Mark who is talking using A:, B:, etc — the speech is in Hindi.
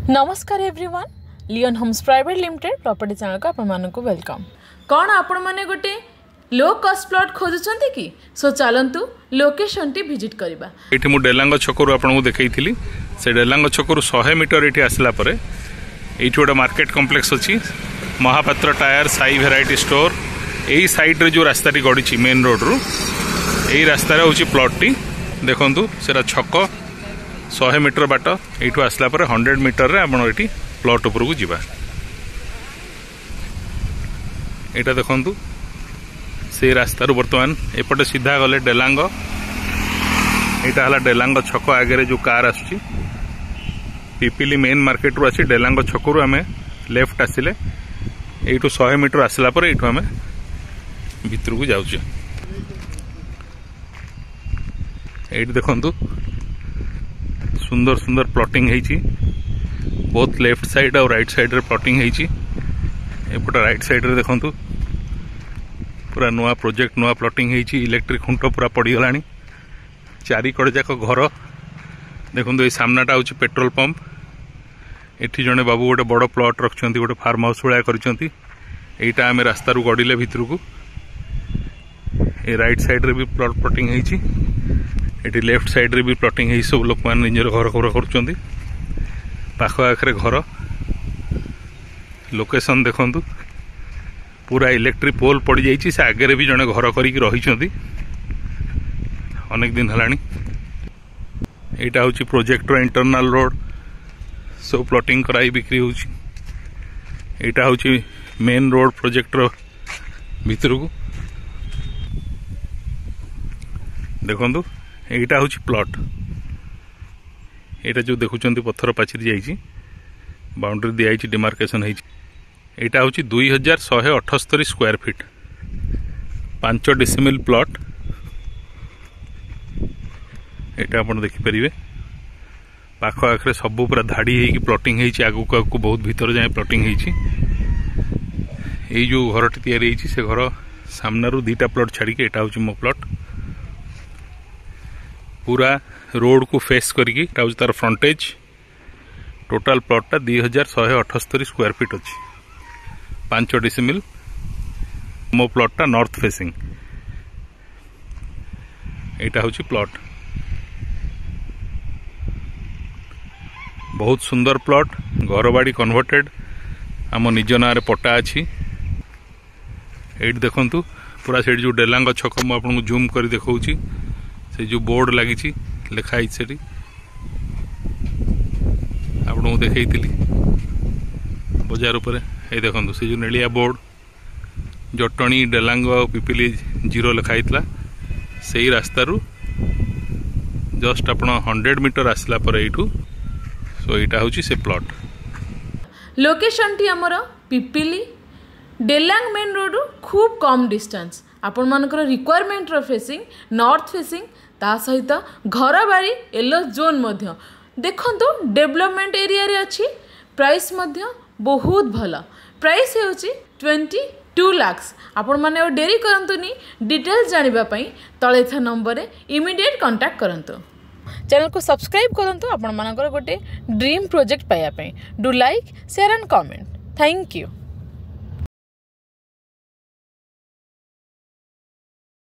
A: नमस्कार everyone Leon Homes private limited property channel को आपण को वेलकम। कौन आपण माने गोटे लो कॉस्ट प्लॉट खोजुचंती कि सो चलंतु लोकेशन टी विजिट करबा।
B: एठी मु डेलांग छकरू आपण को देखैथिली से डेलांग छकरू 100 मीटर एठी आसला परे एठी गोटे मार्केट कॉम्प्लेक्स अछि Mohapatra tyre Sai variety store एही साइड रे जो रास्ता टी गडिछि मेन रोड रु एही रास्ता रे होछि प्लॉट टी देखंतु सेरा छक 100 मीटर बाट एठू आसला पर 100 मीटर रे आपण एठी प्लॉट ऊपर को जीवा। एटा देखंतु से रास्ता रु वर्तमान एपटे सीधा गले डेलांग एटा हला डेलांग छक आगे जो कार आसुची पिपिली मेन मार्केट रु आसी डेलांग छक रु आमे लेफ्ट आसिले एठू 100 मीटर आसला पर एठू आमे भितर को जाउची। एठी देखंतु सुंदर सुंदर प्लॉटिंग है बोथ लेफ्ट साइड और राइट साइड रे प्लॉटिंग है एपटे राइट साइड रे देखंतु पूरा नुआ प्रोजेक्ट नुआ प्लॉटिंग है इलेक्ट्रिक खुंट पूरा पड़गलानी चारिकड़ जाक घर देखो ये सामनाटा हूँ पेट्रोल पंप एठी जड़े बाबू गोटे बड़ प्लॉट रखिंट गोटे फार्म हाउस भाया करटा आम रास्ता गड़िले भितर को राइट साइड रे भी प्लॉटिंग है एटी लेफ्ट साइड रे भी प्लॉटिंग है सब लोक मैंने निजर घर घर कर पाख आखरे घर लोकेशन देखंतु पूरा इलेक्ट्रिक पोल पड़ जाइए से आगे भी जड़े घर कर अनेक दिन है यहाँ हूँ प्रोजेक्टर इंटरनल रोड सब प्लॉटिंग कराई बिक्री होटा हूँ मेन रोड प्रोजेक्टर भितर को देखंतु एटा हूँ प्लॉट एटा जो देखुं पत्थर पाचेरी जाइए बाउंड्री दिखाई डिमार्केशन होटा हूँ 2178 स्क्वायर फीट 5 डेसिमिल प्लॉट एटा आप देखिपारे पाख आखरे सब पूरा धाड़ी है प्लॉटिंग है आगू आगू बहुत भीतर जाए प्लॉटिंग है जो घर टी से घर सामने दीटा प्लॉट छाड़ी एटा हूँ मो प्लॉट पूरा रोड को फेस करके तार फ्रंटेज टोटाल प्लॉटा 2178 स्क्वायर फीट अच्छी 5 डेसिमिल मो प्लॉटा नॉर्थ फेसिंग एटा हूँ प्लॉट बहुत सुंदर प्लॉट घर बाड़ी कन्वर्टेड आम निज ना पट्टा अच्छी ये देखंतु पूरा से जो डेलांग छक मुझे जूम कर देखा से जो बोर्ड लगी लिखाई से आपको देखी बजार उपर ये देखो से जो नेलिया बोर्ड जटणी डेलांग पिपिली जीरो लिखाई से ही रास्ता रू जस्ट आप 100 मीटर आसला पर यू सो यहाँ हूँ से प्लॉट
A: लोकेशन टी आमर पिपिली डेलांग मेन रोड खूब कम डिस्टेंस आपण मानकर रिक्वायरमेंट फेसिंग नॉर्थ फेसिंग ता सहित घर बाड़ी येलो जोन मध्य देखंतु डेवलपमेंट एरिया रे अच्छी प्राइस मध्य बहुत भला प्राइस होची 22 लाख आपण माने डेरी करंतुनी डिटेल्स जानिबा पई तळे था नंबर रे इमीडिएट कांटेक्ट करंतु। चैनल को सब्सक्राइब करंतु आपण मानकर गोटे ड्रीम प्रोजेक्ट पाया पई do like share and comment. Thank you.